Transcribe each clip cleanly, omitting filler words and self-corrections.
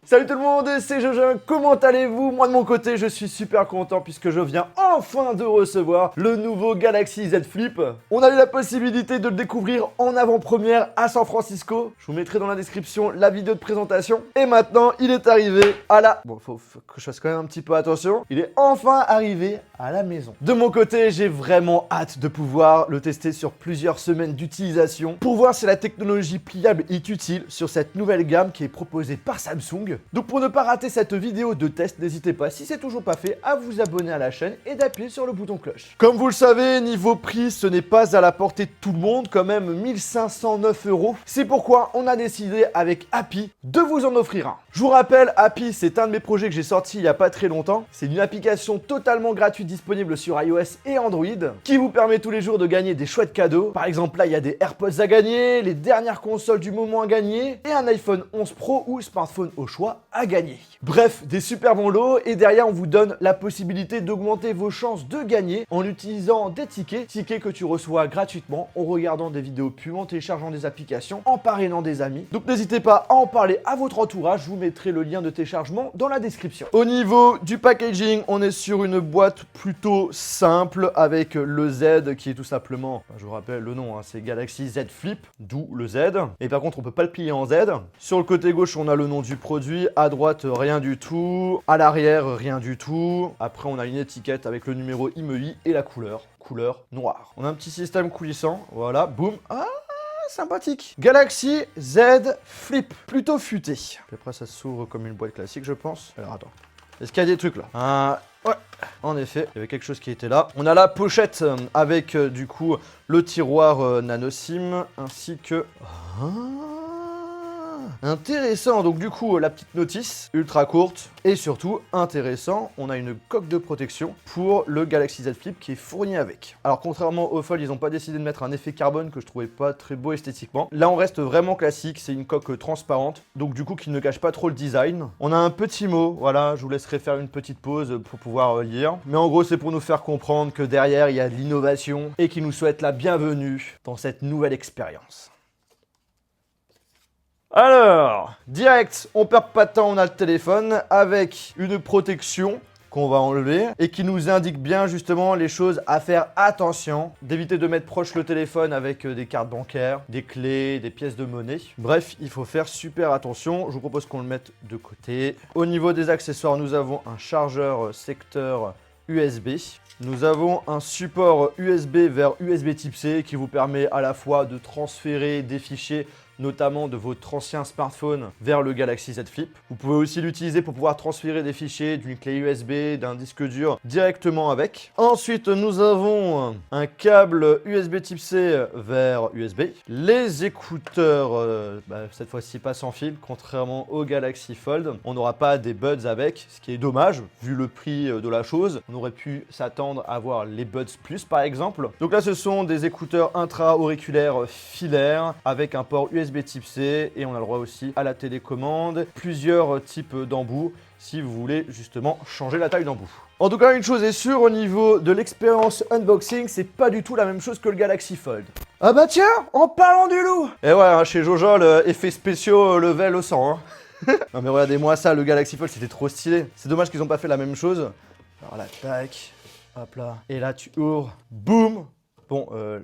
Salut tout le monde, c'est Jojo, comment allez-vous? Moi de mon côté, je suis super content puisque je viens enfin de recevoir le nouveau Galaxy Z Flip. On a eu la possibilité de le découvrir en avant-première à San Francisco. Je vous mettrai dans la description la vidéo de présentation. Et maintenant, il est arrivé à la... Bon, faut que je fasse quand même un petit peu attention. Il est enfin arrivé à la maison. De mon côté, j'ai vraiment hâte de pouvoir le tester sur plusieurs semaines d'utilisation pour voir si la technologie pliable est utile sur cette nouvelle gamme qui est proposée par Samsung. Donc pour ne pas rater cette vidéo de test, n'hésitez pas, si c'est toujours pas fait, à vous abonner à la chaîne et d'appuyer sur le bouton cloche. Comme vous le savez, niveau prix, ce n'est pas à la portée de tout le monde, quand même 1509 €. C'est pourquoi on a décidé avec Happy de vous en offrir un. Je vous rappelle, Happy, c'est un de mes projets que j'ai sorti il n'y a pas très longtemps. C'est une application totalement gratuite disponible sur iOS et Android qui vous permet tous les jours de gagner des chouettes cadeaux. Par exemple, là, il y a des AirPods à gagner, les dernières consoles du moment à gagner et un iPhone 11 Pro ou smartphone au choix à gagner. Bref, des super bons lots et derrière on vous donne la possibilité d'augmenter vos chances de gagner en utilisant des tickets que tu reçois gratuitement en regardant des vidéos pubs, en téléchargeant des applications, en parrainant des amis. Donc n'hésitez pas à en parler à votre entourage, je vous mettrai le lien de téléchargement dans la description. Au niveau du packaging, on est sur une boîte plutôt simple avec le Z qui est tout simplement, je vous rappelle le nom, c'est Galaxy Z Flip, d'où le Z. Et par contre on peut pas le plier en Z. Sur le côté gauche on a le nom du produit. À droite, rien du tout. À l'arrière, rien du tout. Après, on a une étiquette avec le numéro IMEI et la couleur noire. On a un petit système coulissant. Voilà, boum. Ah, sympathique. Galaxy Z Flip. Plutôt futé. Puis après, ça s'ouvre comme une boîte classique, je pense. Alors, attends. Est-ce qu'il y a des trucs là? Ouais, en effet, il y avait quelque chose qui était là. On a la pochette avec, du coup, le tiroir nano SIM ainsi que... Intéressant, donc du coup la petite notice ultra courte et surtout intéressant, on a une coque de protection pour le Galaxy Z Flip qui est fourni avec. Alors contrairement au Fold, ils n'ont pas décidé de mettre un effet carbone que je trouvais pas très beau esthétiquement. Là on reste vraiment classique, c'est une coque transparente, donc du coup qui ne cache pas trop le design. On a un petit mot, voilà, je vous laisserai faire une petite pause pour pouvoir lire. Mais en gros c'est pour nous faire comprendre que derrière il y a de l'innovation et qui nous souhaite la bienvenue dans cette nouvelle expérience. Alors, direct, on perd pas de temps, on a le téléphone avec une protection qu'on va enlever et qui nous indique bien justement les choses à faire attention, d'éviter de mettre proche le téléphone avec des cartes bancaires, des clés, des pièces de monnaie. Bref, il faut faire super attention, je vous propose qu'on le mette de côté. Au niveau des accessoires, nous avons un chargeur secteur USB. Nous avons un support USB vers USB type C qui vous permet à la fois de transférer des fichiers notamment de votre ancien smartphone vers le Galaxy Z Flip. Vous pouvez aussi l'utiliser pour pouvoir transférer des fichiers d'une clé USB, d'un disque dur directement avec. Ensuite, nous avons un câble USB type C vers USB. Les écouteurs, cette fois-ci pas sans fil, contrairement au Galaxy Fold. On n'aura pas des buds avec, ce qui est dommage, vu le prix de la chose. On aurait pu s'attendre à avoir les buds plus, par exemple. Donc là, ce sont des écouteurs intra-auriculaires filaires avec un port USB type C et on a le droit aussi à la télécommande, plusieurs types d'embouts si vous voulez justement changer la taille d'embout. En tout cas, une chose est sûre, au niveau de l'expérience unboxing, c'est pas du tout la même chose que le Galaxy Fold. Ah bah tiens, en parlant du loup! Et ouais, chez Jojo, effets spéciaux level 100. Hein. Non mais regardez-moi ça, le Galaxy Fold, c'était trop stylé. C'est dommage qu'ils ont pas fait la même chose. Alors là, tac, hop là, et là tu ouvres, boum!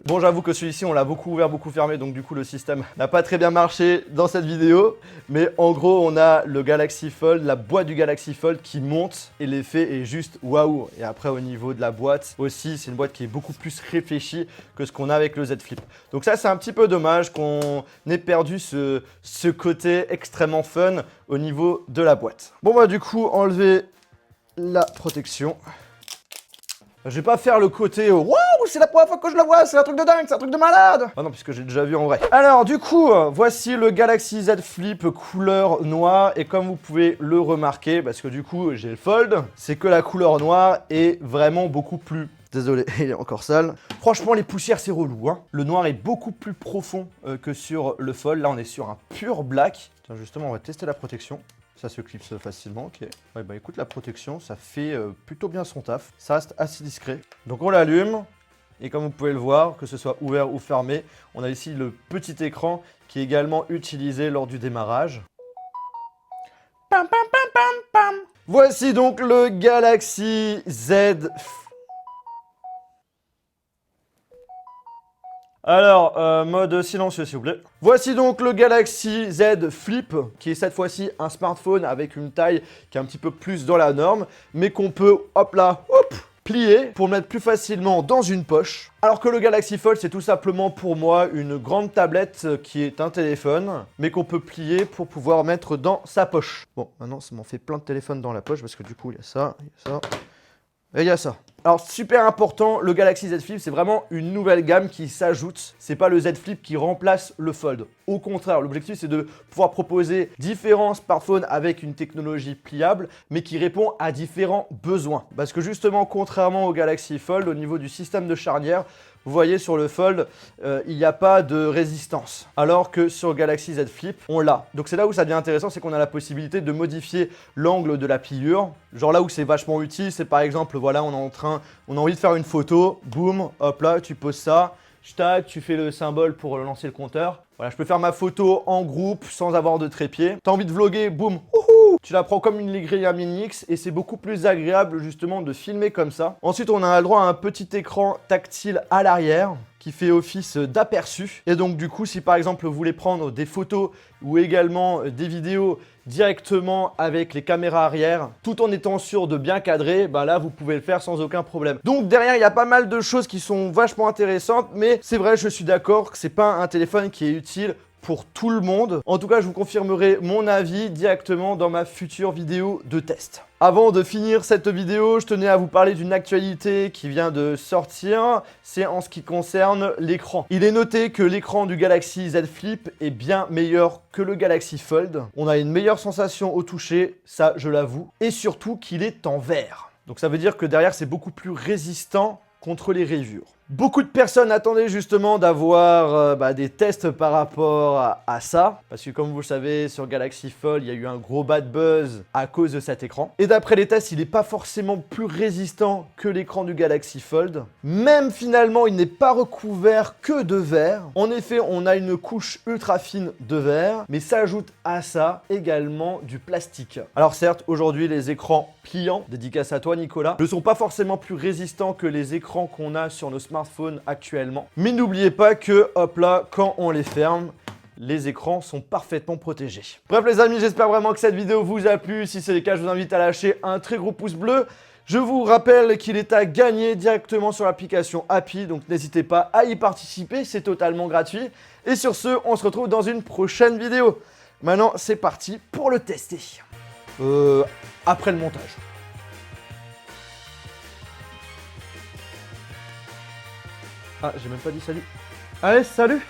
Bon, j'avoue que celui-ci, on l'a beaucoup ouvert, beaucoup fermé, donc du coup, le système n'a pas très bien marché dans cette vidéo. Mais en gros, on a le Galaxy Fold, la boîte du Galaxy Fold qui monte et l'effet est juste waouh. Et après, au niveau de la boîte aussi, c'est une boîte qui est beaucoup plus réfléchie que ce qu'on a avec le Z Flip. Donc ça, c'est un petit peu dommage qu'on ait perdu ce côté extrêmement fun au niveau de la boîte. Bon, bah du coup, enlever la protection. Je vais pas faire le côté waouh, c'est la première fois que je la vois, c'est un truc de dingue, c'est un truc de malade. Ah non, puisque j'ai déjà vu en vrai. Alors du coup, voici le Galaxy Z Flip couleur noire et comme vous pouvez le remarquer, parce que du coup j'ai le Fold, c'est que la couleur noire est vraiment beaucoup plus... Désolé, il est encore sale. Franchement, les poussières, c'est relou. Hein. Le noir est beaucoup plus profond que sur le Fold. Là, on est sur un pur black. Tiens, justement, on va tester la protection. Ça se clipse facilement, ok. Ouais, bah écoute, la protection, ça fait plutôt bien son taf. Ça reste assez discret. Donc on l'allume. Et comme vous pouvez le voir, que ce soit ouvert ou fermé, on a ici le petit écran qui est également utilisé lors du démarrage. Pam, pam, pam, pam, pam. Voici donc le Galaxy Z. Alors, mode silencieux s'il vous plaît. Voici donc le Galaxy Z Flip, qui est cette fois-ci un smartphone avec une taille qui est un petit peu plus dans la norme, mais qu'on peut, hop là, hop, plier pour le mettre plus facilement dans une poche. Alors que le Galaxy Fold, c'est tout simplement pour moi une grande tablette qui est un téléphone, mais qu'on peut plier pour pouvoir mettre dans sa poche. Bon, maintenant ça m'en fait plein de téléphones dans la poche, parce que du coup, il y a ça, il y a ça, et il y a ça. Alors super important, le Galaxy Z Flip, c'est vraiment une nouvelle gamme qui s'ajoute. C'est pas le Z Flip qui remplace le Fold. Au contraire, l'objectif c'est de pouvoir proposer différents smartphones avec une technologie pliable, mais qui répond à différents besoins. Parce que justement, contrairement au Galaxy Fold, au niveau du système de charnière, vous voyez sur le Fold, il n'y a pas de résistance. Alors que sur le Galaxy Z Flip, on l'a. Donc c'est là où ça devient intéressant, c'est qu'on a la possibilité de modifier l'angle de la pliure. Genre là où c'est vachement utile, c'est par exemple, voilà, on a envie de faire une photo, boum, hop là, tu poses ça, tac, tu fais le symbole pour lancer le compteur. Voilà, je peux faire ma photo en groupe sans avoir de trépied. T'as envie de vlogger, boum, tu la prends comme une Ligrea Mini X et c'est beaucoup plus agréable justement de filmer comme ça. Ensuite, on a le droit à un petit écran tactile à l'arrière qui fait office d'aperçu. Et donc du coup, si par exemple vous voulez prendre des photos ou également des vidéos directement avec les caméras arrière, tout en étant sûr de bien cadrer, bah là vous pouvez le faire sans aucun problème. Donc derrière, il y a pas mal de choses qui sont vachement intéressantes, mais c'est vrai, je suis d'accord que c'est pas un téléphone qui est utile pour tout le monde. En tout cas, je vous confirmerai mon avis directement dans ma future vidéo de test. Avant de finir cette vidéo, je tenais à vous parler d'une actualité qui vient de sortir. C'est en ce qui concerne l'écran. Il est noté que l'écran du Galaxy Z Flip est bien meilleur que le Galaxy Fold. On a une meilleure sensation au toucher, ça je l'avoue. Et surtout qu'il est en verre. Donc ça veut dire que derrière, c'est beaucoup plus résistant contre les rayures. Beaucoup de personnes attendaient justement d'avoir des tests par rapport à ça, parce que comme vous le savez, sur Galaxy Fold, il y a eu un gros bad buzz à cause de cet écran. Et d'après les tests, il n'est pas forcément plus résistant que l'écran du Galaxy Fold. Même finalement, il n'est pas recouvert que de verre. En effet, on a une couche ultra fine de verre, mais s'ajoute à ça également du plastique. Alors certes, aujourd'hui, les écrans pliants, dédicace à toi Nicolas, ne sont pas forcément plus résistants que les écrans qu'on a sur nos smartphones actuellement. Mais n'oubliez pas que, hop là, quand on les ferme, les écrans sont parfaitement protégés. Bref les amis, j'espère vraiment que cette vidéo vous a plu. Si c'est le cas, je vous invite à lâcher un très gros pouce bleu. Je vous rappelle qu'il est à gagner directement sur l'application Happy, donc n'hésitez pas à y participer, c'est totalement gratuit. Et sur ce, on se retrouve dans une prochaine vidéo. Maintenant, c'est parti pour le tester. Après le montage. Ah, j'ai même pas dit salut. Allez, salut!